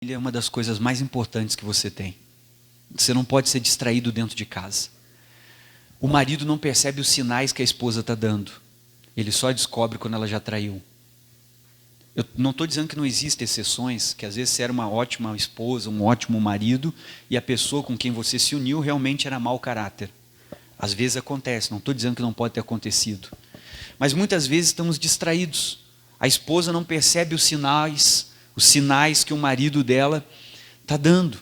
Ele é uma das coisas mais importantes que você tem. Você não pode ser distraído dentro de casa. O marido não percebe os sinais que a esposa está dando. Ele só descobre quando ela já traiu. Eu não estou dizendo que não existem exceções, que às vezes você era uma ótima esposa, um ótimo marido, e a pessoa com quem você se uniu realmente era mau caráter. Às vezes acontece, não estou dizendo que não pode ter acontecido. Mas muitas vezes estamos distraídos. A esposa não percebe os sinais que o marido dela está dando.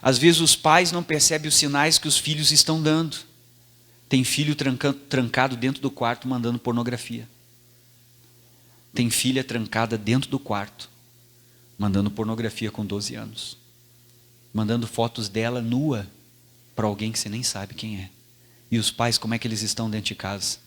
Às vezes os pais não percebem os sinais que os filhos estão dando. Tem filho trancado dentro do quarto mandando pornografia. Tem filha trancada dentro do quarto mandando pornografia com 12 anos. Mandando fotos dela nua para alguém que você nem sabe quem é. E os pais, como é que eles estão dentro de casa?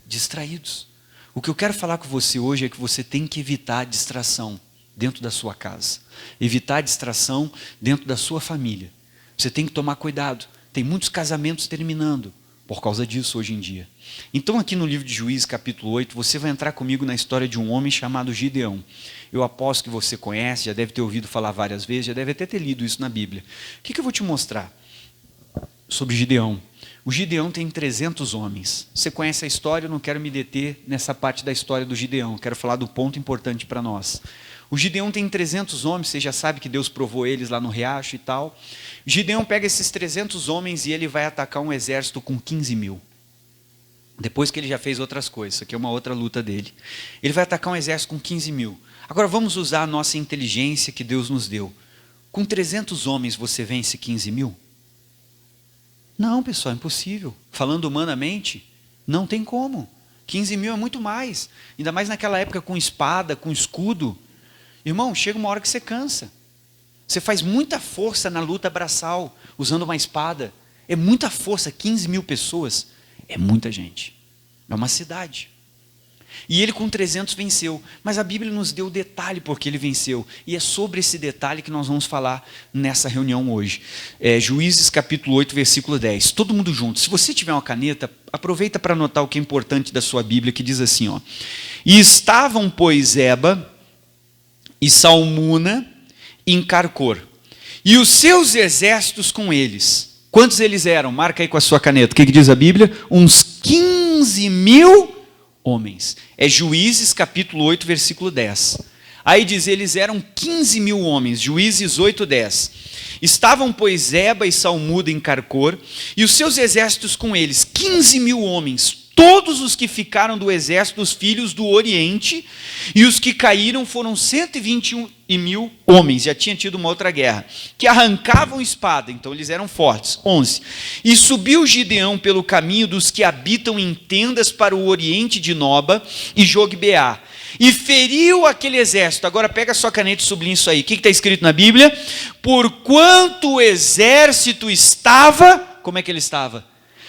Distraídos. O que eu quero falar com você hoje é que você tem que evitar a distração dentro da sua casa. Evitar a distração dentro da sua família. Você tem que tomar cuidado. Tem muitos casamentos terminando por causa disso hoje em dia. Então aqui no livro de Juízes, capítulo 8, você vai entrar comigo na história de um homem chamado Gideão. Eu aposto que você conhece, já deve ter ouvido falar várias vezes, já deve até ter lido isso na Bíblia. O que eu vou te mostrar sobre Gideão? O Gideão tem 300 homens. Você conhece a história, eu não quero me deter nessa parte da história do Gideão. Eu quero falar do ponto importante para nós. O Gideão tem 300 homens, você já sabe que Deus provou eles lá no riacho e tal. Gideão pega esses 300 homens e ele vai atacar um exército com 15 mil. Depois que ele já fez outras coisas, isso aqui é uma outra luta dele. Ele vai atacar um exército com 15 mil. Agora vamos usar a nossa inteligência que Deus nos deu. Com 300 homens você vence 15 mil? Não, pessoal, é impossível. Falando humanamente, não tem como. 15 mil é muito mais. Ainda mais naquela época com espada, com escudo. Irmão, chega uma hora que você cansa. Você faz muita força na luta braçal, usando uma espada. É muita força, 15 mil pessoas. É muita gente. É uma cidade. E ele com 300 venceu. Mas a Bíblia nos deu o detalhe porque ele venceu. E é sobre esse detalhe que nós vamos falar nessa reunião hoje. Juízes capítulo 8, versículo 10. Todo mundo junto. Se você tiver uma caneta, aproveita para anotar o que é importante da sua Bíblia, que diz assim, ó. E estavam, pois, Eba e Salmuna em Carcor, e os seus exércitos com eles. Quantos eles eram? Marca aí com a sua caneta. O que diz a Bíblia? Uns 15 mil homens. É Juízes capítulo 8, versículo 10. Aí diz, eles eram 15 mil homens. Juízes 8, 10. Estavam, pois, Eba e Salmuda em Carcor, e os seus exércitos com eles, 15 mil homens, todos os que ficaram do exército dos filhos do Oriente, e os que caíram foram 121 mil homens, já tinha tido uma outra guerra, que arrancavam espada, então eles eram fortes. 11. E subiu Gideão pelo caminho dos que habitam em tendas para o Oriente de Noba e Jogbeá, e feriu aquele exército. Agora pega a sua caneta e sublinha isso aí. O que está escrito na Bíblia? Porquanto o exército estava, como é que ele estava?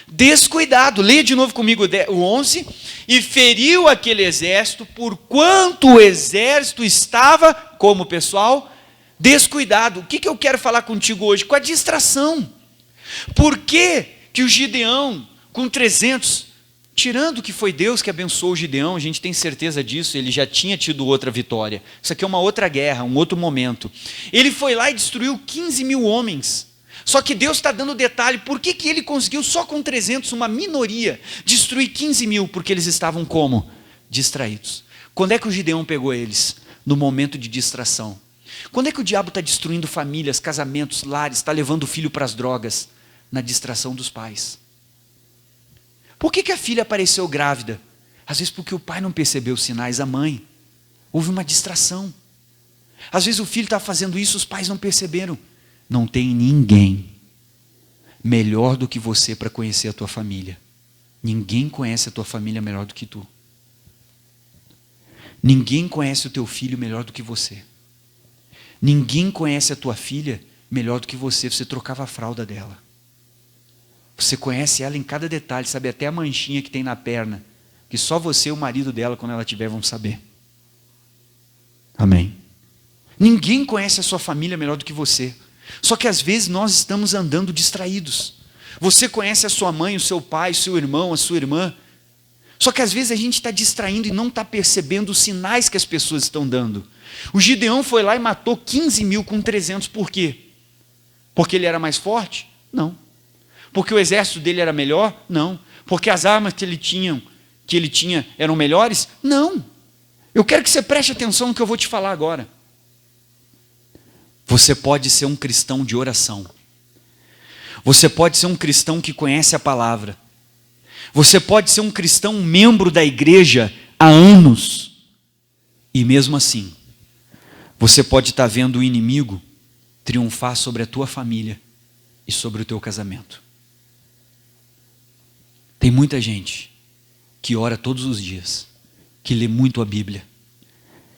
Descuidado. Leia de novo comigo o 11. E feriu aquele exército, porquanto o exército estava, como pessoal? Descuidado. O que eu quero falar contigo hoje? Com a distração. Por que o Gideão, com 300, tirando que foi Deus que abençoou o Gideão, a gente tem certeza disso, ele já tinha tido outra vitória. Isso aqui é uma outra guerra, um outro momento. Ele foi lá e destruiu 15 mil homens. Só que Deus está dando detalhe, por que ele conseguiu só com 300, uma minoria, destruir 15 mil? Porque eles estavam como? Distraídos. Quando é que o Gideão pegou eles? No momento de distração. Quando é que o diabo está destruindo famílias, casamentos, lares, está levando o filho para as drogas? Na distração dos pais. Por que a filha apareceu grávida? Às vezes porque o pai não percebeu os sinais, a mãe. Houve uma distração. Às vezes o filho está fazendo isso, os pais não perceberam. Não tem ninguém melhor do que você para conhecer a tua família. Ninguém conhece a tua família melhor do que tu. Ninguém conhece o teu filho melhor do que você. Ninguém conhece a tua filha melhor do que você. Você trocava a fralda dela. Você conhece ela em cada detalhe, sabe até a manchinha que tem na perna, que só você e o marido dela, quando ela tiver, vão saber. Amém. Ninguém conhece a sua família melhor do que você. Só que às vezes nós estamos andando distraídos. Você conhece a sua mãe, o seu pai, o seu irmão, a sua irmã. Só que às vezes a gente está distraindo e não está percebendo os sinais que as pessoas estão dando. O Gideão foi lá e matou 15 mil com 300, por quê? Porque ele era mais forte? Não. Porque o exército dele era melhor? Não. Porque as armas que ele tinha eram melhores? Não. Eu quero que você preste atenção no que eu vou te falar agora. Você pode ser um cristão de oração. Você pode ser um cristão que conhece a palavra. Você pode ser um cristão membro da igreja há anos. E mesmo assim, você pode estar vendo o inimigo triunfar sobre a tua família e sobre o teu casamento. Tem muita gente que ora todos os dias, que lê muito a Bíblia,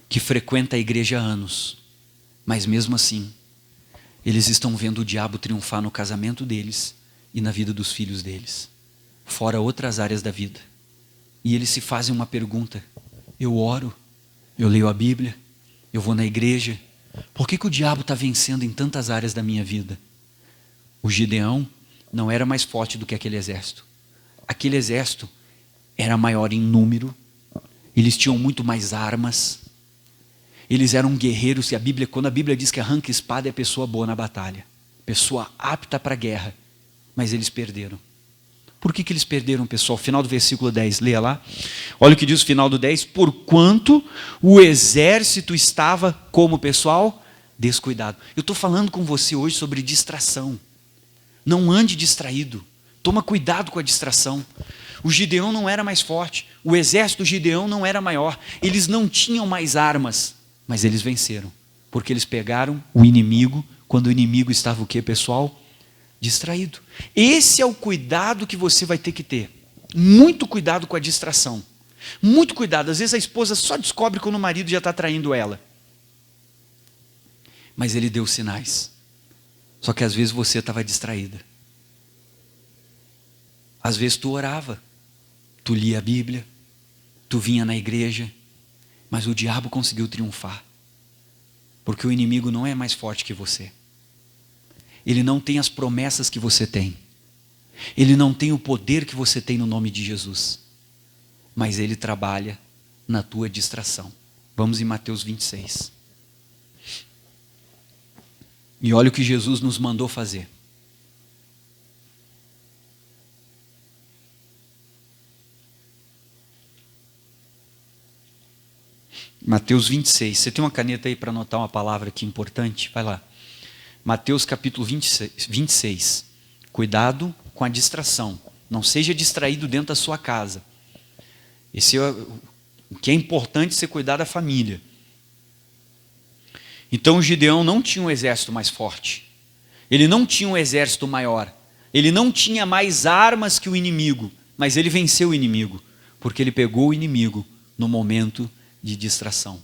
que frequenta a igreja há anos, mas mesmo assim, eles estão vendo o diabo triunfar no casamento deles e na vida dos filhos deles, fora outras áreas da vida. E eles se fazem uma pergunta: eu oro, eu leio a Bíblia, eu vou na igreja, por que o diabo está vencendo em tantas áreas da minha vida? O Gideão não era mais forte do que aquele exército. Aquele exército era maior em número, eles tinham muito mais armas, eles eram guerreiros, e quando a Bíblia diz que arranca espada é pessoa boa na batalha, pessoa apta para a guerra, mas eles perderam. Por que eles perderam, pessoal? Final do versículo 10, leia lá. Olha o que diz o final do 10. Porquanto o exército estava como, pessoal? Descuidado. Eu estou falando com você hoje sobre distração. Não ande distraído. Toma cuidado com a distração. O Gideão não era mais forte. O exército do Gideão não era maior. Eles não tinham mais armas. Mas eles venceram. Porque eles pegaram o inimigo quando o inimigo estava o quê, pessoal? Distraído. Esse é o cuidado que você vai ter que ter. Muito cuidado com a distração. Muito cuidado. Às vezes a esposa só descobre quando o marido já está traindo ela. Mas ele deu sinais. Só que às vezes você estava distraída. Às vezes tu orava, tu lia a Bíblia, tu vinha na igreja, mas o diabo conseguiu triunfar. Porque o inimigo não é mais forte que você. Ele não tem as promessas que você tem. Ele não tem o poder que você tem no nome de Jesus. Mas ele trabalha na tua distração. Vamos em Mateus 26. E olha o que Jesus nos mandou fazer. Mateus 26. Você tem uma caneta aí para anotar uma palavra aqui importante? Vai lá. Mateus capítulo 26. Cuidado com a distração. Não seja distraído dentro da sua casa. O que é importante é você cuidar da família. Então o Gideão não tinha um exército mais forte. Ele não tinha um exército maior. Ele não tinha mais armas que o inimigo. Mas ele venceu o inimigo. Porque ele pegou o inimigo no momento de distração.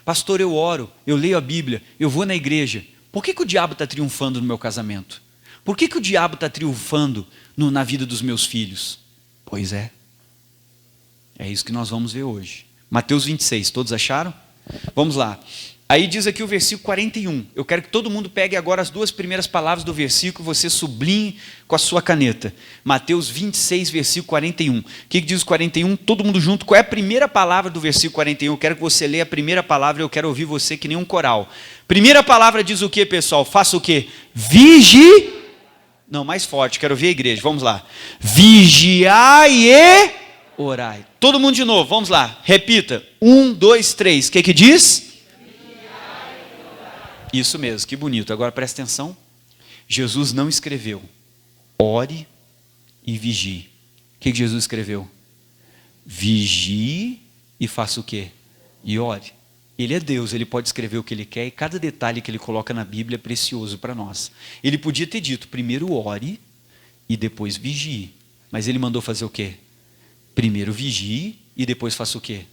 Pastor, eu oro, eu leio a Bíblia, eu vou na igreja. Por que o diabo está triunfando no meu casamento? Por que o diabo está triunfando na vida dos meus filhos? Pois é. É isso que nós vamos ver hoje. Mateus 26, todos acharam? Vamos lá. Aí diz aqui o versículo 41. Eu quero que todo mundo pegue agora as duas primeiras palavras do versículo, você sublinhe com a sua caneta. Mateus 26, versículo 41. O que diz o 41? Todo mundo junto. Qual é a primeira palavra do versículo 41? Eu quero que você leia a primeira palavra, eu quero ouvir você que nem um coral. Primeira palavra diz o que, pessoal? Faça o quê? Não, mais forte, quero ouvir a igreja. Vamos lá. Vigiai e orai. Todo mundo de novo, vamos lá. Repita. 1, 2, 3. O que diz? Isso mesmo, que bonito. Agora presta atenção. Jesus não escreveu ore e vigie. O que Jesus escreveu? Vigie e faça o quê? E ore. Ele é Deus, ele pode escrever o que ele quer, e cada detalhe que ele coloca na Bíblia é precioso para nós. Ele podia ter dito, primeiro ore e depois vigie. Mas ele mandou fazer o quê? Primeiro vigie e depois faça o quê?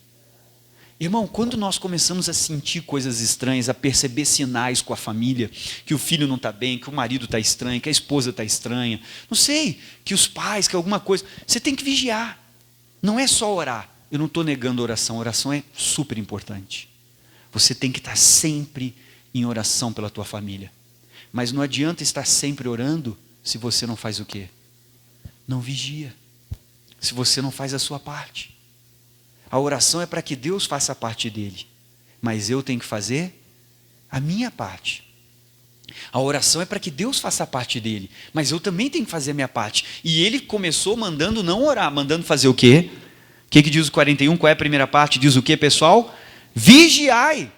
Irmão, quando nós começamos a sentir coisas estranhas, a perceber sinais com a família, que o filho não está bem, que o marido está estranho, que a esposa está estranha, não sei, que os pais, que alguma coisa, você tem que vigiar. Não é só orar. Eu não estou negando oração, oração é super importante. Você tem que estar sempre em oração pela tua família. Mas não adianta estar sempre orando se você não faz o quê? Não vigia. Se você não faz a sua parte. A oração é para que Deus faça a parte dele, mas eu tenho que fazer a minha parte. A oração é para que Deus faça a parte dele, mas eu também tenho que fazer a minha parte. E ele começou mandando não orar, mandando fazer o quê? O que diz o 41? Qual é a primeira parte? Diz o quê, pessoal? Vigiai.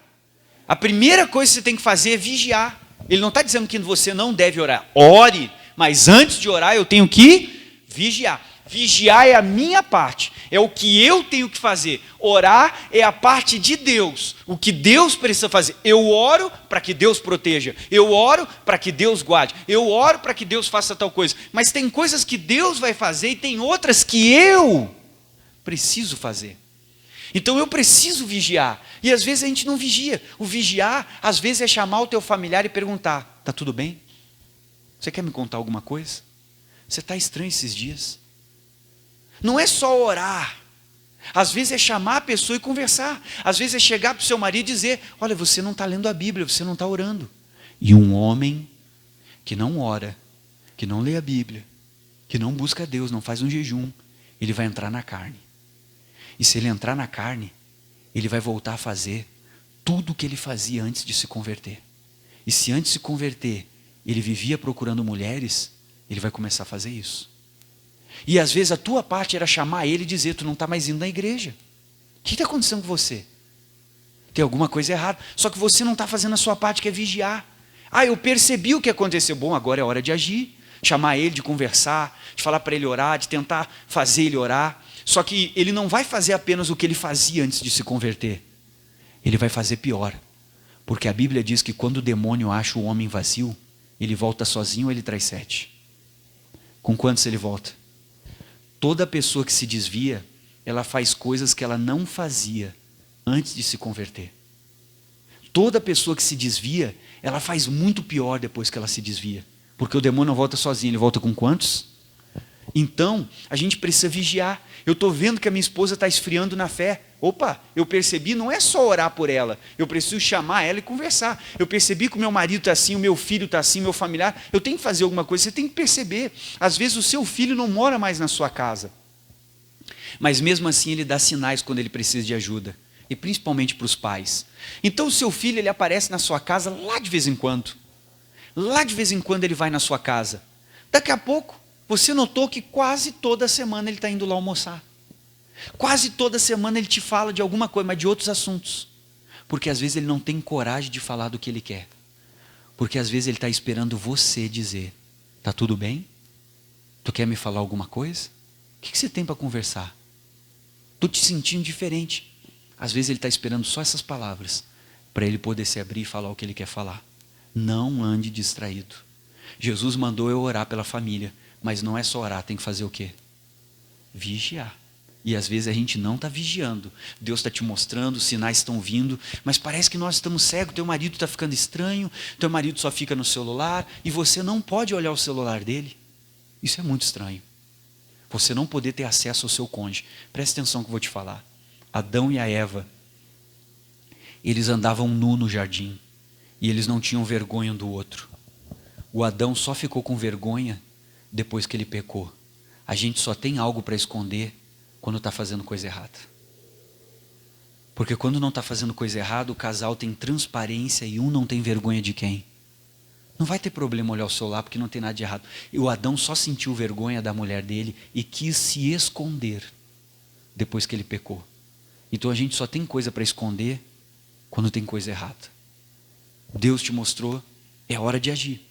A primeira coisa que você tem que fazer é vigiar. Ele não está dizendo que você não deve orar. Ore, mas antes de orar eu tenho que vigiar. Vigiar é a minha parte, é o que eu tenho que fazer. Orar é a parte de Deus, o que Deus precisa fazer. Eu oro para que Deus proteja, eu oro para que Deus guarde, eu oro para que Deus faça tal coisa. Mas tem coisas que Deus vai fazer e tem outras que eu preciso fazer. Então eu preciso vigiar, e às vezes a gente não vigia. O vigiar, às vezes, é chamar o teu familiar e perguntar: está tudo bem? Você quer me contar alguma coisa? Você está estranho esses dias? Não é só orar, às vezes é chamar a pessoa e conversar, às vezes é chegar para o seu marido e dizer: olha, você não está lendo a Bíblia, você não está orando. E um homem que não ora, que não lê a Bíblia, que não busca Deus, não faz um jejum, ele vai entrar na carne. E se ele entrar na carne, ele vai voltar a fazer tudo o que ele fazia antes de se converter. E se antes de se converter, ele vivia procurando mulheres, ele vai começar a fazer isso. E às vezes a tua parte era chamar ele e dizer: tu não está mais indo na igreja. O que está acontecendo com você? Tem alguma coisa errada. Só que você não está fazendo a sua parte, que é vigiar. Ah, eu percebi o que aconteceu. Bom, agora é hora de agir. Chamar ele, de conversar, de falar para ele orar, de tentar fazer ele orar. Só que ele não vai fazer apenas o que ele fazia antes de se converter. Ele vai fazer pior. Porque a Bíblia diz que quando o demônio acha o homem vazio, ele volta sozinho ou ele traz 7? Com quantos ele volta? Toda pessoa que se desvia, ela faz coisas que ela não fazia antes de se converter. Toda pessoa que se desvia, ela faz muito pior depois que ela se desvia. Porque o demônio não volta sozinho, ele volta com quantos? Então, a gente precisa vigiar. Eu estou vendo que a minha esposa está esfriando na fé. Opa, eu percebi, não é só orar por ela. Eu preciso chamar ela e conversar. Eu percebi que o meu marido está assim, o meu filho está assim, o meu familiar. Eu tenho que fazer alguma coisa. Você tem que perceber. Às vezes o seu filho não mora mais na sua casa. Mas mesmo assim ele dá sinais quando ele precisa de ajuda. E principalmente para os pais. Então o seu filho, ele aparece na sua casa lá de vez em quando. Lá de vez em quando ele vai na sua casa. Daqui a pouco, você notou que quase toda semana ele está indo lá almoçar. Quase toda semana ele te fala de alguma coisa, mas de outros assuntos. Porque às vezes ele não tem coragem de falar do que ele quer. Porque às vezes ele está esperando você dizer: está tudo bem? Tu quer me falar alguma coisa? O que você tem para conversar? Estou te sentindo diferente. Às vezes ele está esperando só essas palavras, para ele poder se abrir e falar o que ele quer falar. Não ande distraído. Jesus mandou eu orar pela família, mas não é só orar, tem que fazer o quê? Vigiar. E às vezes a gente não está vigiando. Deus está te mostrando, os sinais estão vindo, mas parece que nós estamos cegos. Teu marido está ficando estranho, teu marido só fica no celular, e você não pode olhar o celular dele. Isso é muito estranho. Você não poder ter acesso ao seu cônjuge. Presta atenção que eu vou te falar. Adão e a Eva, eles andavam nu no jardim, e eles não tinham vergonha um do outro. O Adão só ficou com vergonha depois que ele pecou. A gente só tem algo para esconder quando está fazendo coisa errada. Porque quando não está fazendo coisa errada, o casal tem transparência e um não tem vergonha de quem? Não vai ter problema olhar o celular porque não tem nada de errado. E o Adão só sentiu vergonha da mulher dele e quis se esconder depois que ele pecou. Então a gente só tem coisa para esconder quando tem coisa errada. Deus te mostrou, é hora de agir.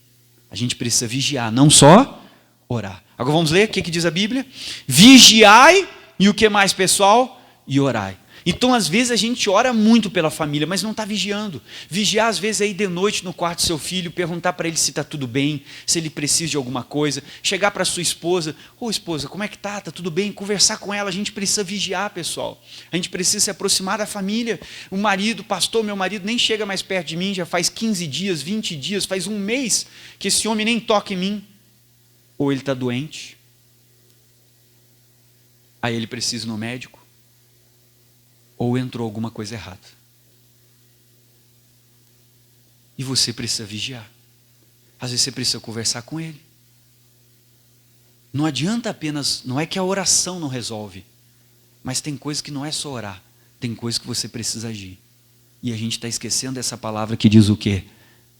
A gente precisa vigiar, não só orar. Agora vamos ler o que diz a Bíblia. Vigiai, e o que mais, pessoal? E orai. Então às vezes a gente ora muito pela família, mas não está vigiando. Vigiar às vezes é ir de noite no quarto do seu filho, perguntar para ele se está tudo bem, se ele precisa de alguma coisa, chegar para sua esposa: ô esposa, como é que está? Está tudo bem? Conversar com ela. A gente precisa vigiar, pessoal. A gente precisa se aproximar da família. O marido, pastor, meu marido nem chega mais perto de mim, já faz 15 dias, 20 dias, faz um mês que esse homem nem toca em mim. Ou ele está doente, aí ele precisa ir no médico, ou entrou alguma coisa errada. E você precisa vigiar. Às vezes você precisa conversar com ele. Não adianta apenas, não é que a oração não resolve, Mas tem coisa que não é só orar, tem coisa que você precisa agir. E a gente está esquecendo essa palavra que diz o quê?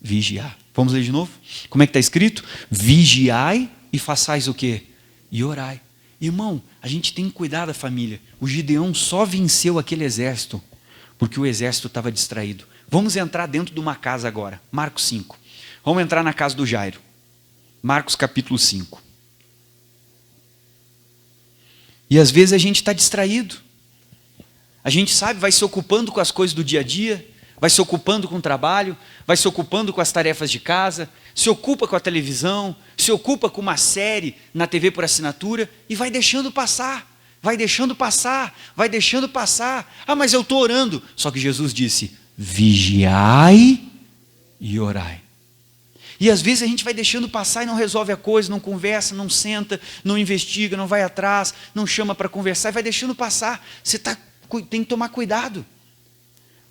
Vigiar. Vamos ler de novo? Como é que está escrito? Vigiai e façais o quê? E orai. Irmão, a gente tem que cuidar da família. O Gideão só venceu aquele exército porque o exército estava distraído. Vamos entrar dentro de uma casa agora. Marcos 5. Vamos entrar na casa do Jairo. Marcos capítulo 5. E às vezes a gente está distraído. A gente sabe, vai se ocupando com as coisas do dia a dia, vai se ocupando com o trabalho, vai se ocupando com as tarefas de casa, se ocupa com a televisão, se ocupa com uma série na TV por assinatura e vai deixando passar, vai deixando passar, vai deixando passar. Ah, mas eu estou orando. Só que Jesus disse, vigiai e orai. E às vezes a gente vai deixando passar e não resolve a coisa, não conversa, não senta, não investiga, não vai atrás, não chama para conversar e vai deixando passar. Você tem que tomar cuidado.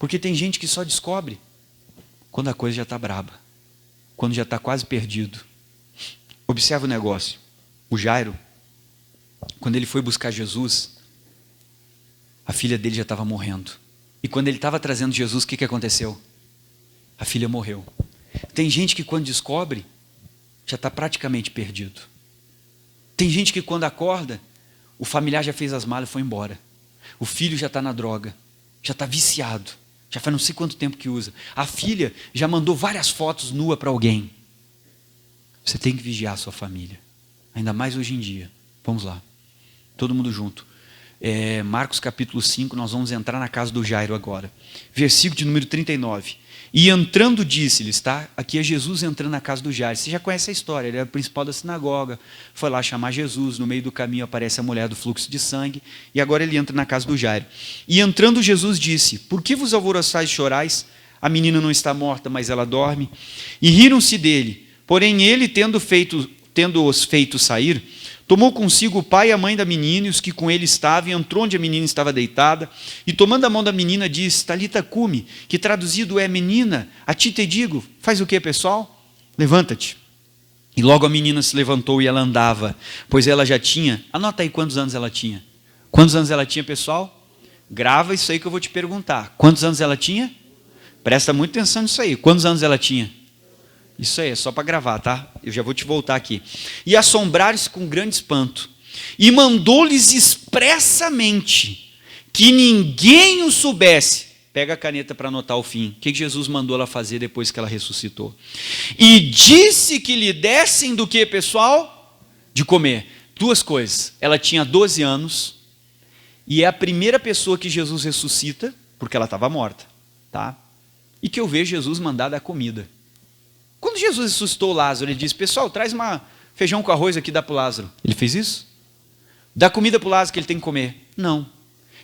Porque tem gente que só descobre quando a coisa já está braba, quando já está quase perdido. Observa o negócio. O Jairo, quando ele foi buscar Jesus, a filha dele já estava morrendo. E quando ele estava trazendo Jesus, o que aconteceu? A filha morreu. Tem gente que quando descobre, já está praticamente perdido. Tem gente que quando acorda, o familiar já fez as malas e foi embora. O filho já está na droga, já está viciado, já faz não sei quanto tempo que usa. A filha já mandou várias fotos nua para alguém. Você tem que vigiar a sua família, ainda mais hoje em dia. Vamos lá, todo mundo junto. Marcos capítulo 5, nós vamos entrar na casa do Jairo agora. Versículo de número 39. E entrando disse-lhes, tá? Aqui é Jesus entrando na casa do Jairo. Você já conhece a história, ele era o principal da sinagoga, foi lá chamar Jesus, no meio do caminho aparece a mulher do fluxo de sangue, e agora ele entra na casa do Jairo. E entrando Jesus disse, por que vos alvoroçais e chorais? A menina não está morta, mas ela dorme. E riram-se dele, porém ele, tendo-os feito sair, tomou consigo o pai e a mãe da menina, e os que com ele estavam, e entrou onde a menina estava deitada, e tomando a mão da menina, disse, Talita cumi, que traduzido é, menina, a ti te digo, faz o que, pessoal? Levanta-te. E logo a menina se levantou e ela andava, pois ela já tinha, anota aí quantos anos ela tinha. Quantos anos ela tinha, pessoal? Grava isso aí que eu vou te perguntar. Quantos anos ela tinha? Presta muita atenção nisso aí. Quantos anos ela tinha? Isso aí, é só para gravar, tá? Eu já vou te voltar aqui. E assombraram-se com grande espanto. E mandou-lhes expressamente que ninguém o soubesse. Pega a caneta para anotar o fim. O que Jesus mandou ela fazer depois que ela ressuscitou? E disse que lhe dessem do que, pessoal? De comer. Duas coisas. Ela tinha 12 anos. E é a primeira pessoa que Jesus ressuscita, porque ela estava morta. Tá? E que eu vejo Jesus mandar dar comida. Quando Jesus ressuscitou Lázaro, ele disse, pessoal, traz uma feijão com arroz aqui, dá para o Lázaro. Ele fez isso? Dá comida para o Lázaro que ele tem que comer? Não.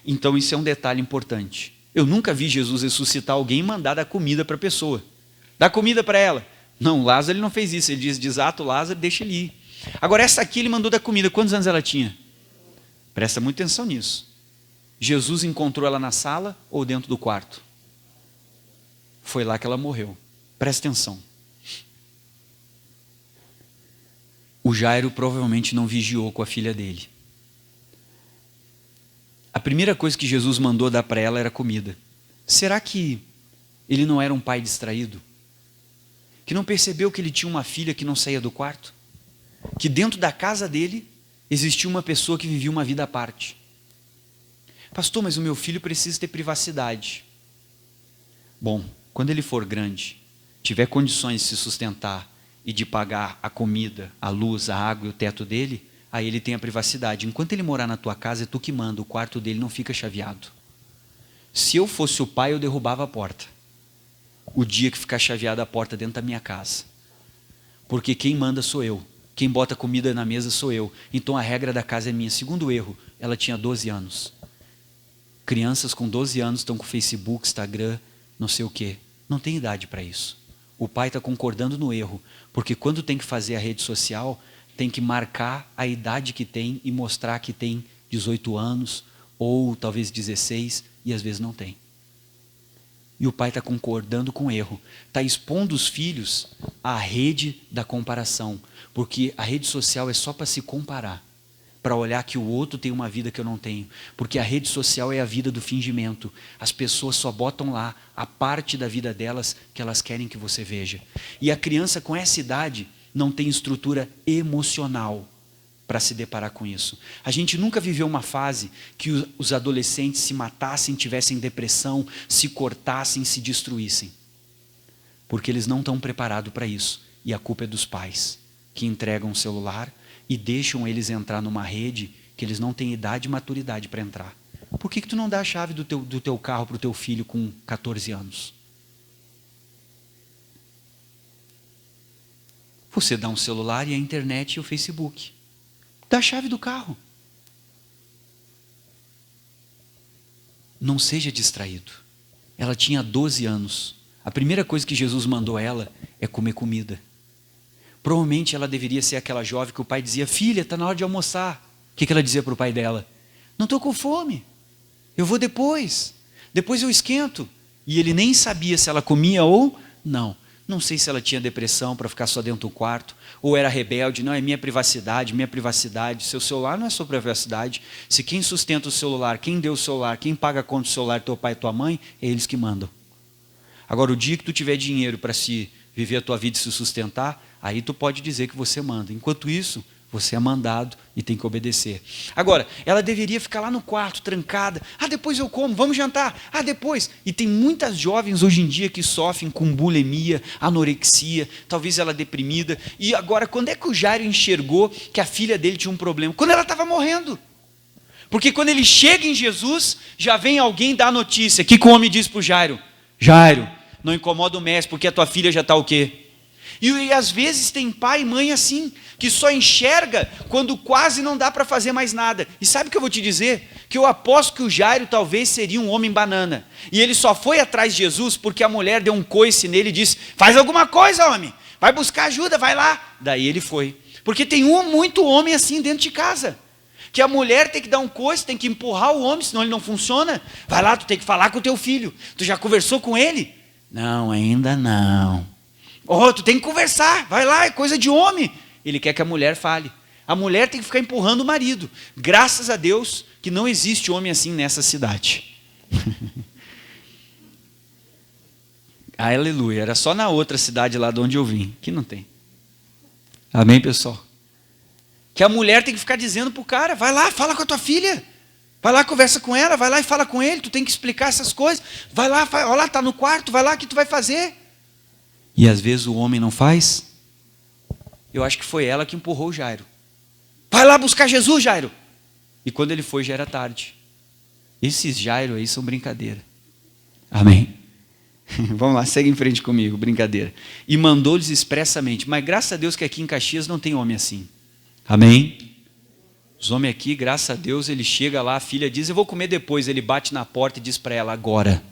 Então isso é um detalhe importante. Eu nunca vi Jesus ressuscitar alguém e mandar dar comida para a pessoa. Dá comida para ela. Não, Lázaro ele não fez isso. Ele diz, desata o Lázaro, deixa ele ir. Agora essa aqui ele mandou dar comida. Quantos anos ela tinha? Presta muita atenção nisso. Jesus encontrou ela na sala ou dentro do quarto? Foi lá que ela morreu. Presta atenção. O Jairo provavelmente não vigiou com a filha dele. A primeira coisa que Jesus mandou dar para ela era comida. Será que ele não era um pai distraído? Que não percebeu que ele tinha uma filha que não saía do quarto? Que dentro da casa dele existia uma pessoa que vivia uma vida à parte. Pastor, mas o meu filho precisa ter privacidade. Bom, quando ele for grande, tiver condições de se sustentar e de pagar a comida, a luz, a água e o teto dele, aí ele tem a privacidade. Enquanto ele morar na tua casa, é tu que manda, o quarto dele não fica chaveado. Se eu fosse o pai, eu derrubava a porta. O dia que ficar chaveada a porta dentro da minha casa. Porque quem manda sou eu. Quem bota comida na mesa sou eu. Então a regra da casa é minha. Segundo erro, ela tinha 12 anos. Crianças com 12 anos estão com Facebook, Instagram, não sei o quê. Não tem idade para isso. O pai está concordando no erro, porque quando tem que fazer a rede social, tem que marcar a idade que tem e mostrar que tem 18 anos, ou talvez 16, e às vezes não tem. E o pai está concordando com o erro, está expondo os filhos à rede da comparação, porque a rede social é só para se comparar. para olhar que o outro tem uma vida que eu não tenho. Porque a rede social é a vida do fingimento. As pessoas só botam lá a parte da vida delas que elas querem que você veja. E a criança com essa idade não tem estrutura emocional para se deparar com isso. A gente nunca viveu uma fase que os adolescentes se matassem, tivessem depressão, se cortassem, se destruíssem. Porque eles não estão preparados para isso. E a culpa é dos pais, que entregam o celular e deixam eles entrar numa rede que eles não têm idade e maturidade para entrar. Por que tu não dá a chave do teu carro para o teu filho com 14 anos? Você dá um celular e a internet e o Facebook. Dá a chave do carro. Não seja distraído. Ela tinha 12 anos. A primeira coisa que Jesus mandou ela é comer comida. Provavelmente ela deveria ser aquela jovem que o pai dizia: filha, está na hora de almoçar. O que ela dizia para o pai dela? Não estou com fome. Eu vou depois. Depois eu esquento. E ele nem sabia se ela comia ou não. Não sei se ela tinha depressão para ficar só dentro do quarto. Ou era rebelde. Não, é minha privacidade, minha privacidade. Seu celular não é sua privacidade. Se quem sustenta o celular, quem deu o celular, quem paga a conta do celular, teu pai e tua mãe, é eles que mandam. Agora, o dia que tu tiver dinheiro para se viver a tua vida e se sustentar, aí tu pode dizer que você manda. Enquanto isso, você é mandado e tem que obedecer. Agora, ela deveria ficar lá no quarto, trancada. Ah, depois eu como, vamos jantar. Ah, depois. E tem muitas jovens hoje em dia que sofrem com bulimia, anorexia, talvez ela deprimida. E agora, quando é que o Jairo enxergou que a filha dele tinha um problema? Quando ela estava morrendo. Porque quando ele chega em Jesus, já vem alguém dar a notícia. O que o homem diz para o Jairo? Jairo, não incomoda o mestre, porque a tua filha já está o quê? E às vezes tem pai e mãe assim, que só enxerga quando quase não dá para fazer mais nada. E sabe o que eu vou te dizer? Que eu aposto que o Jairo talvez seria um homem banana. E ele só foi atrás de Jesus porque a mulher deu um coice nele e disse: faz alguma coisa, homem, vai buscar ajuda, vai lá. Daí ele foi. Porque tem muito homem assim dentro de casa. Que a mulher tem que dar um coice, tem que empurrar o homem, senão ele não funciona. Vai lá, tu tem que falar com o teu filho. Tu já conversou com ele? Não, ainda não. Oh, tu tem que conversar, vai lá, é coisa de homem. Ele quer que a mulher fale. A mulher tem que ficar empurrando o marido. Graças a Deus que não existe homem assim nessa cidade. Aleluia, era só na outra cidade lá de onde eu vim, que não tem. Amém, pessoal? Que a mulher tem que ficar dizendo para o cara: vai lá, fala com a tua filha. Vai lá, conversa com ela, vai lá e fala com ele, tu tem que explicar essas coisas. Vai lá, olha lá, está no quarto, vai lá, o que tu vai fazer? E às vezes o homem não faz. Eu acho que foi ela que empurrou o Jairo. Vai lá buscar Jesus, Jairo. E quando ele foi, já era tarde. Esses Jairo aí são brincadeira. Amém. Vamos lá, segue em frente comigo, brincadeira. E mandou-lhes expressamente. Mas graças a Deus que aqui em Caxias não tem homem assim. Amém. Os homens aqui, graças a Deus, ele chega lá, a filha diz: eu vou comer depois. Ele bate na porta e diz para ela: agora.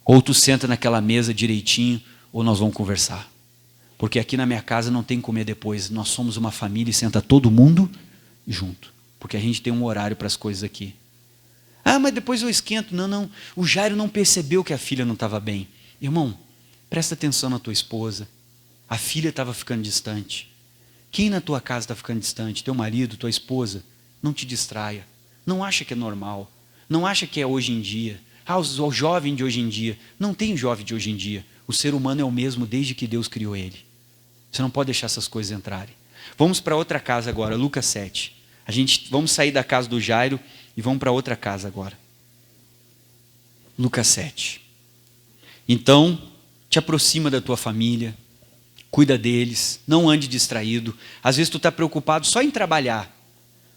Ou tu senta naquela mesa direitinho, ou nós vamos conversar. Porque aqui na minha casa não tem comer depois. Nós somos uma família e senta todo mundo junto. Porque a gente tem um horário para as coisas aqui. Ah, mas depois eu esquento. Não, não. O Jairo não percebeu que a filha não estava bem. Irmão, presta atenção na tua esposa. A filha estava ficando distante. Quem na tua casa está ficando distante? Teu marido, tua esposa? Não te distraia. Não acha que é normal. Não acha que é hoje em dia. Ah, o jovem de hoje em dia. Não tem jovem de hoje em dia. O ser humano é o mesmo desde que Deus criou ele. Você não pode deixar essas coisas entrarem. Vamos para outra casa agora, Lucas 7. Vamos sair da casa do Jairo e vamos para outra casa agora. Lucas 7. Então, te aproxima da tua família. Cuida deles, não ande distraído. Às vezes tu está preocupado só em trabalhar,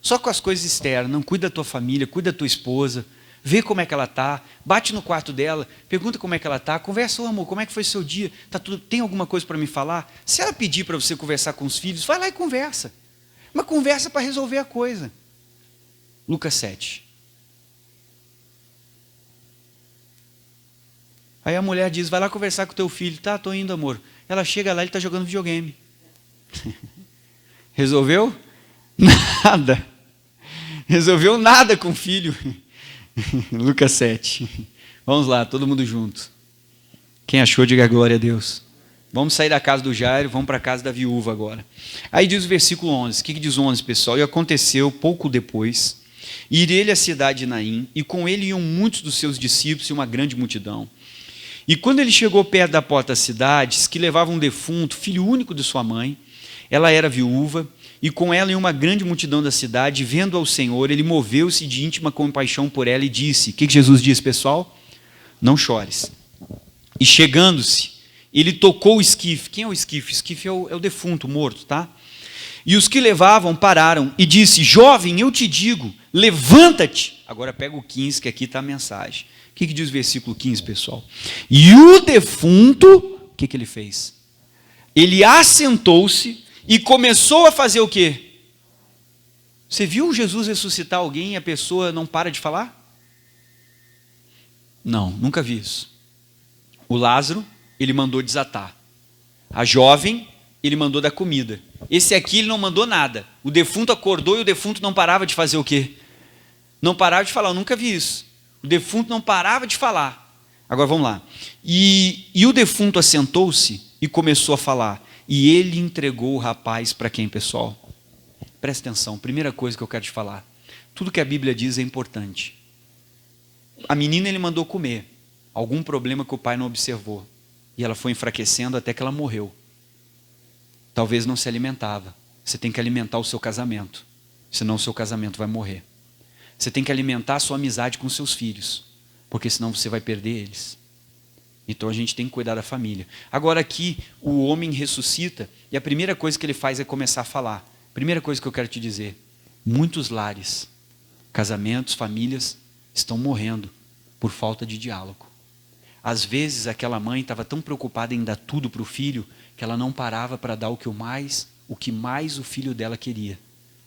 só com as coisas externas. Não cuida da tua família, cuida da tua esposa. Vê como é que ela está, bate no quarto dela, pergunta como é que ela está, conversa: ô amor, como é que foi o seu dia? Tá tudo, tem alguma coisa para me falar? Se ela pedir para você conversar com os filhos, vai lá e conversa. Mas conversa para resolver a coisa. Lucas 7. Aí a mulher diz: vai lá conversar com o teu filho. Tá, estou indo, amor. Ela chega lá, ele está jogando videogame. Resolveu? Nada. Resolveu nada com o filho. Lucas 7. Vamos lá, todo mundo junto. Quem achou, diga glória a Deus. Vamos sair da casa do Jairo, vamos para a casa da viúva agora. Aí diz o versículo 11. O que diz o 11, pessoal? E aconteceu pouco depois, ir ele à cidade de Naim, e com ele iam muitos dos seus discípulos e uma grande multidão. E quando ele chegou perto da porta da cidade, diz que levava um defunto, filho único de sua mãe, ela era viúva, e com ela ia uma grande multidão da cidade, vendo ao Senhor, ele moveu-se de íntima compaixão por ela e disse, o que Jesus diz, pessoal? Não chores. E chegando-se, ele tocou o esquife. Quem é o esquife? O esquife é o defunto, morto, tá? E os que levavam pararam e disse, jovem, eu te digo, levanta-te. Agora pega o 15, que aqui está a mensagem. O que diz o versículo 15, pessoal? E o defunto, o que ele fez? Ele assentou-se e começou a fazer o quê? Você viu Jesus ressuscitar alguém e a pessoa não para de falar? Não, nunca vi isso. O Lázaro, ele mandou desatar. A jovem, ele mandou dar comida. Esse aqui, ele não mandou nada. O defunto acordou e o defunto não parava de fazer o quê? Não parava de falar, eu nunca vi isso. O defunto não parava de falar. Agora vamos lá. E o defunto assentou-se e começou a falar. E ele entregou o rapaz para quem, pessoal? Presta atenção, primeira coisa que eu quero te falar. Tudo que a Bíblia diz é importante. A menina ele mandou comer. Algum problema que o pai não observou. E ela foi enfraquecendo até que ela morreu. Talvez não se alimentava. Você tem que alimentar o seu casamento. Senão o seu casamento vai morrer. Você tem que alimentar a sua amizade com seus filhos. Porque senão você vai perder eles. Então a gente tem que cuidar da família. Agora aqui o homem ressuscita. E a primeira coisa que ele faz é começar a falar. Primeira coisa que eu quero te dizer. Muitos lares, casamentos, famílias estão morrendo por falta de diálogo. Às vezes aquela mãe estava tão preocupada em dar tudo para o filho que ela não parava para dar o que mais o filho dela queria.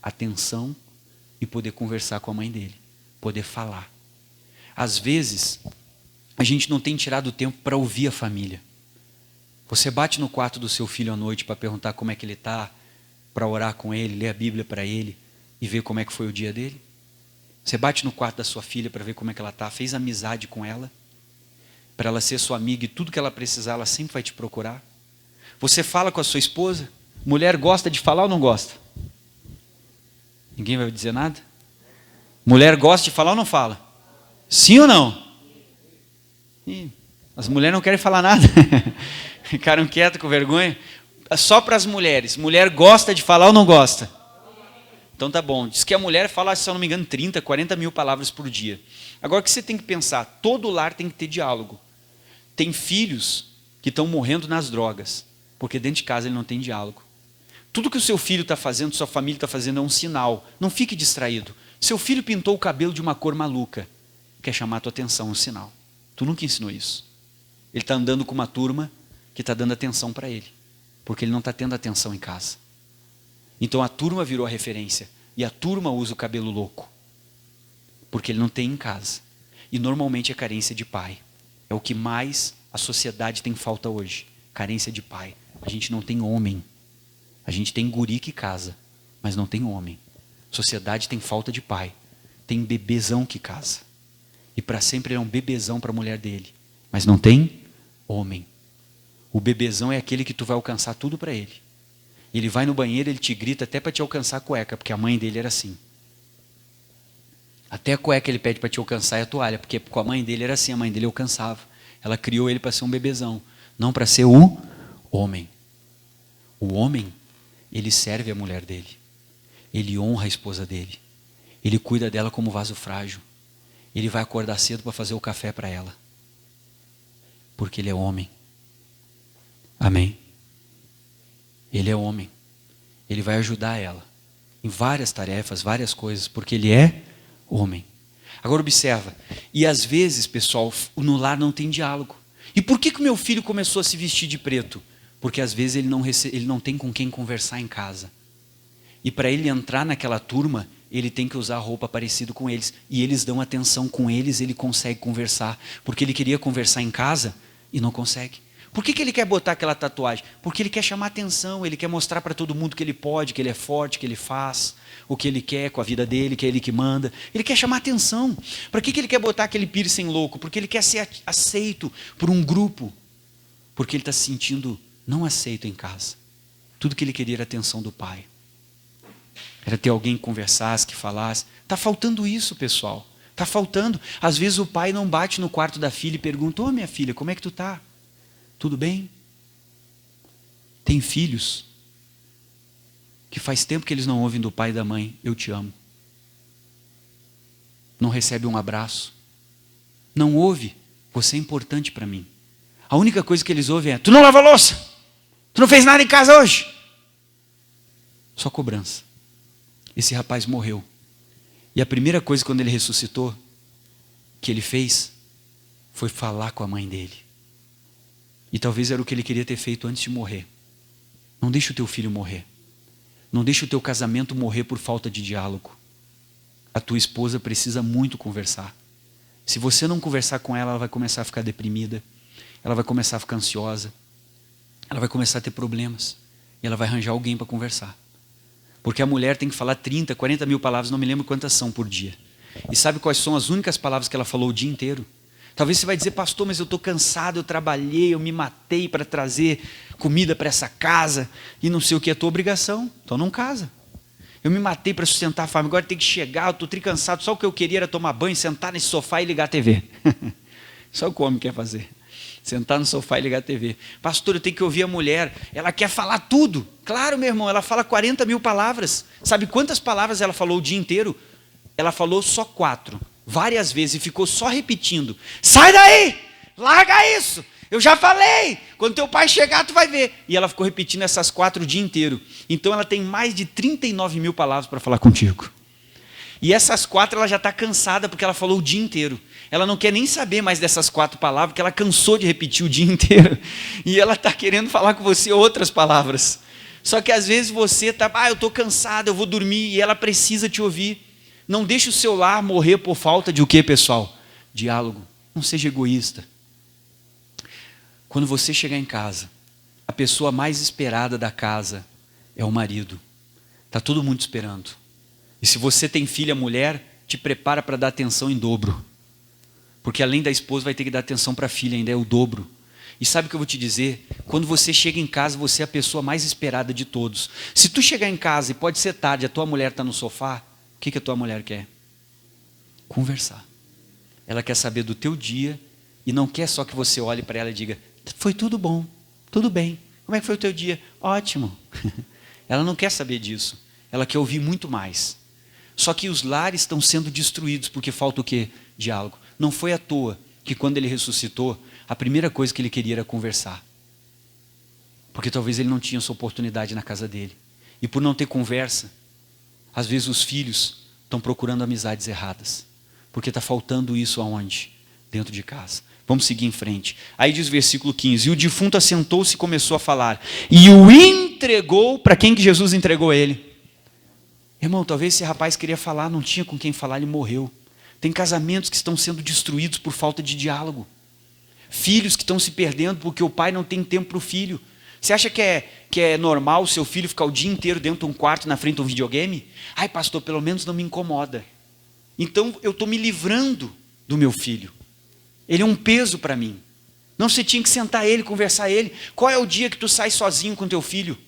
Atenção e poder conversar com a mãe dele. Poder falar. Às vezes a gente não tem tirado tempo para ouvir a família. Você bate no quarto do seu filho à noite para perguntar como é que ele está, para orar com ele, ler a Bíblia para ele e ver como é que foi o dia dele? Você bate no quarto da sua filha para ver como é que ela está, fez amizade com ela? Para ela ser sua amiga e tudo que ela precisar, ela sempre vai te procurar? Você fala com a sua esposa? Mulher gosta de falar ou não gosta? Ninguém vai dizer nada? Mulher gosta de falar ou não fala? Sim ou não? Ih, as mulheres não querem falar nada. Ficaram quietas com vergonha. Só para as mulheres. Mulher gosta de falar ou não gosta? Então tá bom. Diz que a mulher fala, se eu não me engano, 30, 40 mil palavras por dia. Agora o que você tem que pensar? Todo lar tem que ter diálogo. Tem filhos que estão morrendo nas drogas, porque dentro de casa ele não tem diálogo. Tudo que o seu filho está fazendo, sua família está fazendo é um sinal. Não fique distraído. Seu filho pintou o cabelo de uma cor maluca. Quer chamar a tua atenção, um sinal. Tu nunca ensinou isso. Ele está andando com uma turma que está dando atenção para ele, porque ele não está tendo atenção em casa. Então a turma virou a referência, e a turma usa o cabelo louco, porque ele não tem em casa. E normalmente é carência de pai. É o que mais a sociedade tem falta hoje, carência de pai. A gente não tem homem. A gente tem guri que casa, mas não tem homem. A sociedade tem falta de pai. Tem bebezão que casa. E para sempre é um bebezão para a mulher dele. Mas não tem homem. O bebezão é aquele que tu vai alcançar tudo para ele. Ele vai no banheiro, ele te grita até para te alcançar a cueca, porque a mãe dele era assim. Até a cueca ele pede para te alcançar e a toalha, porque com a mãe dele era assim, a mãe dele alcançava. Ela criou ele para ser um bebezão, não para ser o homem. O homem, ele serve a mulher dele. Ele honra a esposa dele. Ele cuida dela como vaso frágil. Ele vai acordar cedo para fazer o café para ela. Porque ele é homem. Amém? Ele é homem. Ele vai ajudar ela em várias tarefas, várias coisas, porque ele é homem. Agora observa. E às vezes, pessoal, no lar não tem diálogo. E por que o meu filho começou a se vestir de preto? Porque às vezes ele não tem com quem conversar em casa. E para ele entrar naquela turma, ele tem que usar roupa parecida com eles. E eles dão atenção com eles, ele consegue conversar. Porque ele queria conversar em casa e não consegue. Por que ele quer botar aquela tatuagem? Porque ele quer chamar atenção, ele quer mostrar para todo mundo que ele pode, que ele é forte, que ele faz o que ele quer com a vida dele, que é ele que manda. Ele quer chamar atenção. Para que ele quer botar aquele piercing louco? Porque ele quer ser aceito por um grupo. Porque ele está se sentindo não aceito em casa. Tudo que ele queria era a atenção do pai. Era ter alguém que conversasse, que falasse. Está faltando isso, pessoal. Está faltando. Às vezes o pai não bate no quarto da filha e pergunta: ô minha filha, como é que tu está? Tudo bem? Tem filhos que faz tempo que eles não ouvem do pai e da mãe: eu te amo. Não recebe um abraço. Não ouve: você é importante para mim. A única coisa que eles ouvem é: tu não lava a louça, tu não fez nada em casa hoje. Só cobrança. Esse rapaz morreu. E a primeira coisa, quando ele ressuscitou, que ele fez, foi falar com a mãe dele. E talvez era o que ele queria ter feito antes de morrer. Não deixe o teu filho morrer. Não deixe o teu casamento morrer por falta de diálogo. A tua esposa precisa muito conversar. Se você não conversar com ela, ela vai começar a ficar deprimida. Ela vai começar a ficar ansiosa. Ela vai começar a ter problemas. E ela vai arranjar alguém para conversar. Porque a mulher tem que falar 30, 40 mil palavras, não me lembro quantas são por dia. E sabe quais são as únicas palavras que ela falou o dia inteiro? Talvez você vai dizer: pastor, mas eu estou cansado, eu trabalhei, eu me matei para trazer comida para essa casa, e não sei o que, é tua obrigação, então não casa. Eu me matei para sustentar a família, agora tem que chegar, eu estou tricansado, só o que eu queria era tomar banho, sentar nesse sofá e ligar a TV. Só o que o homem quer fazer. Sentar no sofá e ligar a TV. Pastor, eu tenho que ouvir a mulher, ela quer falar tudo. Claro, meu irmão, ela fala 40 mil palavras. Sabe quantas palavras ela falou o dia inteiro? Ela falou só 4, várias vezes, e ficou só repetindo: sai daí, larga isso, eu já falei, quando teu pai chegar tu vai ver. E ela ficou repetindo essas 4 o dia inteiro. Então ela tem mais de 39 mil palavras para falar contigo. E essas 4 ela já está cansada, porque ela falou o dia inteiro. Ela não quer nem saber mais dessas 4 palavras, porque ela cansou de repetir o dia inteiro. E ela está querendo falar com você outras palavras. Só que às vezes você está: eu estou cansado, eu vou dormir. E ela precisa te ouvir. Não deixe o seu lar morrer por falta de o quê, pessoal? Diálogo. Não seja egoísta. Quando você chegar em casa, a pessoa mais esperada da casa é o marido. Está todo mundo esperando. E se você tem filha mulher, te prepara para dar atenção em dobro. Porque além da esposa vai ter que dar atenção para a filha, ainda é o dobro. E sabe o que eu vou te dizer? Quando você chega em casa, você é a pessoa mais esperada de todos. Se tu chegar em casa e pode ser tarde, a tua mulher está no sofá, o que a tua mulher quer? Conversar. Ela quer saber do teu dia e não quer só que você olhe para ela e diga: foi tudo bom, tudo bem. Como é que foi o teu dia? Ótimo. Ela não quer saber disso. Ela quer ouvir muito mais. Só que os lares estão sendo destruídos porque falta o quê? Diálogo. Não foi à toa que quando ele ressuscitou, a primeira coisa que ele queria era conversar. Porque talvez ele não tinha essa oportunidade na casa dele. E por não ter conversa, às vezes os filhos estão procurando amizades erradas. Porque está faltando isso aonde? Dentro de casa. Vamos seguir em frente. Aí diz o versículo 15: e o defunto assentou-se e começou a falar. E o entregou, para quem que Jesus entregou ele? Irmão, talvez esse rapaz queria falar, não tinha com quem falar, ele morreu. Tem casamentos que estão sendo destruídos por falta de diálogo. Filhos que estão se perdendo porque o pai não tem tempo para o filho. Você acha que é normal o seu filho ficar o dia inteiro dentro de um quarto na frente de um videogame? Ai, pastor, pelo menos não me incomoda. Então eu estou me livrando do meu filho. Ele é um peso para mim. Não, você tinha que sentar ele, conversar ele. Qual é o dia que tu sai sozinho com teu filho?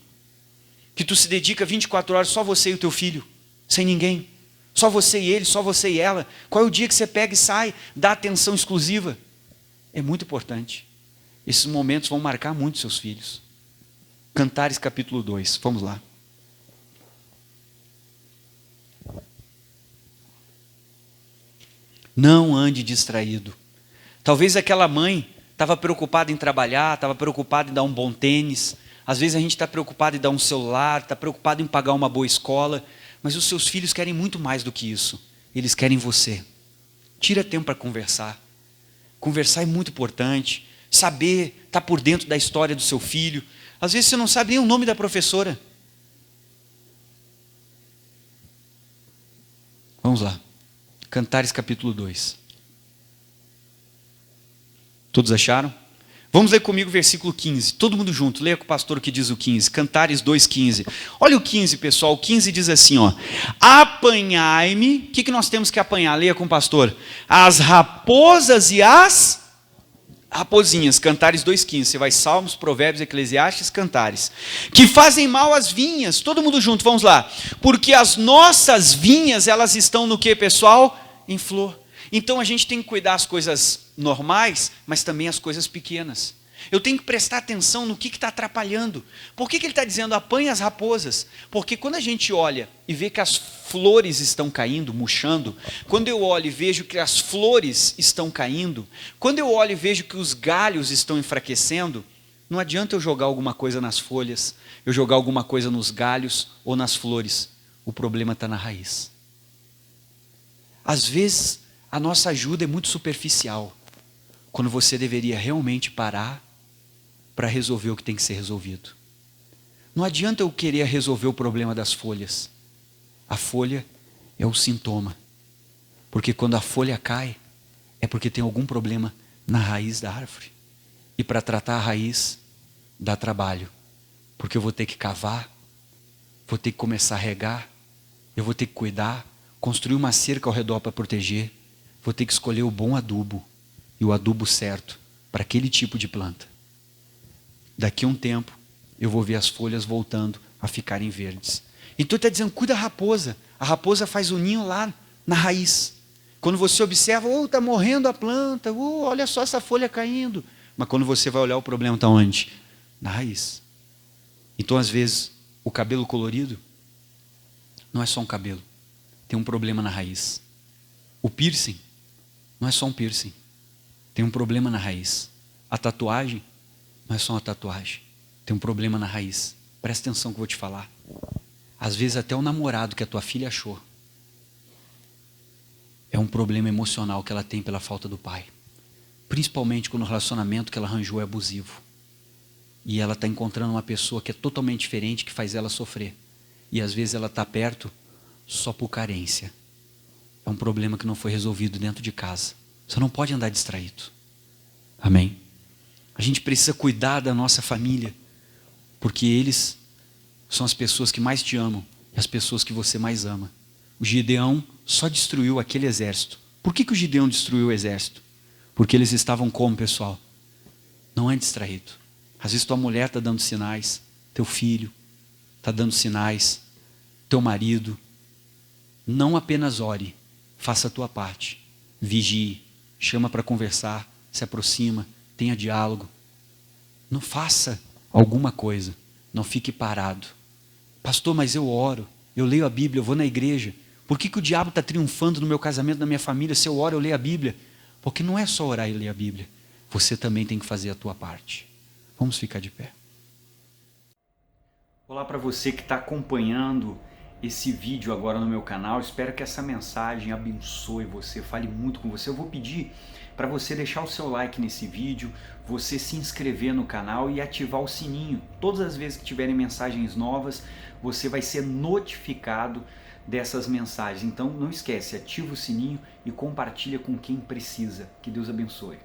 Que tu se dedica 24 horas, só você e o teu filho, sem ninguém. Só você e ele, só você e ela. Qual é o dia que você pega e sai, dá atenção exclusiva? É muito importante. Esses momentos vão marcar muito seus filhos. Cantares capítulo 2, vamos lá. Não ande distraído. Talvez aquela mãe estava preocupada em trabalhar, estava preocupada em dar um bom tênis. Às vezes a gente está preocupado em dar um celular, está preocupado em pagar uma boa escola, mas os seus filhos querem muito mais do que isso. Eles querem você. Tira tempo para conversar. Conversar é muito importante. Saber, estar por dentro da história do seu filho. Às vezes você não sabe nem o nome da professora. Vamos lá. Cantares capítulo 2. Todos acharam? Vamos ler comigo o versículo 15. Todo mundo junto. Leia com o pastor o que diz o 15. Cantares 2,15. Olha o 15, pessoal. O 15 diz assim, ó. Apanhai-me. O que nós temos que apanhar? Leia com o pastor. As raposas e as Raposinhas, Cantares 2,15. Você vai Salmos, Provérbios, Eclesiastes, Cantares. Que fazem mal às vinhas. Todo mundo junto, vamos lá. Porque as nossas vinhas, elas estão no que, pessoal? Em flor. Então a gente tem que cuidar das coisas normais, mas também as coisas pequenas. Eu tenho que prestar atenção no que está atrapalhando. Por que ele está dizendo apanha as raposas? Porque quando a gente olha e vê que as flores estão caindo, murchando, quando eu olho e vejo que as flores estão caindo, quando eu olho e vejo que os galhos estão enfraquecendo, não adianta eu jogar alguma coisa nas folhas, eu jogar alguma coisa nos galhos ou nas flores. O problema está na raiz. Às vezes, a nossa ajuda é muito superficial, quando você deveria realmente parar para resolver o que tem que ser resolvido. Não adianta eu querer resolver o problema das folhas. A folha é o sintoma. Porque quando a folha cai, é porque tem algum problema na raiz da árvore. E para tratar a raiz, dá trabalho. Porque eu vou ter que cavar, vou ter que começar a regar, eu vou ter que cuidar, construir uma cerca ao redor para proteger, vou ter que escolher o bom adubo e o adubo certo para aquele tipo de planta. Daqui a um tempo, eu vou ver as folhas voltando a ficarem verdes. Então ele está dizendo, cuida da raposa. A raposa faz o ninho lá na raiz. Quando você observa, está morrendo a planta, olha só essa folha caindo. Mas quando você vai olhar, o problema está onde? Na raiz. Então, às vezes, o cabelo colorido não é só um cabelo. Tem um problema na raiz. O piercing não é só um piercing. Tem um problema na raiz. A tatuagem não é só uma tatuagem. Tem um problema na raiz. Presta atenção que eu vou te falar. Às vezes até o namorado que a tua filha achou é um problema emocional que ela tem pela falta do pai. Principalmente quando o relacionamento que ela arranjou é abusivo. E ela está encontrando uma pessoa que é totalmente diferente, que faz ela sofrer. E às vezes ela está perto só por carência. É um problema que não foi resolvido dentro de casa. Você não pode andar distraído. Amém? A gente precisa cuidar da nossa família, porque eles são as pessoas que mais te amam e as pessoas que você mais ama. O Gideão só destruiu aquele exército. Por que o Gideão destruiu o exército? Porque eles estavam como, pessoal? Não é distraído. Às vezes tua mulher está dando sinais, teu filho está dando sinais, teu marido. Não apenas ore, faça a tua parte. Vigie, chama para conversar, se aproxima, tenha diálogo. Não faça alguma coisa, não fique parado. Pastor, mas eu oro, eu leio a Bíblia, eu vou na igreja. Por que o diabo está triunfando no meu casamento, na minha família? Se eu oro, eu leio a Bíblia. Porque não é só orar e ler a Bíblia. Você também tem que fazer a tua parte. Vamos ficar de pé. Olá para você que está acompanhando esse vídeo agora no meu canal. Espero que essa mensagem abençoe você, fale muito com você. Eu vou pedir para você deixar o seu like nesse vídeo, você se inscrever no canal e ativar o sininho. Todas as vezes que tiverem mensagens novas, você vai ser notificado dessas mensagens. Então não esquece, ativa o sininho e compartilha com quem precisa. Que Deus abençoe.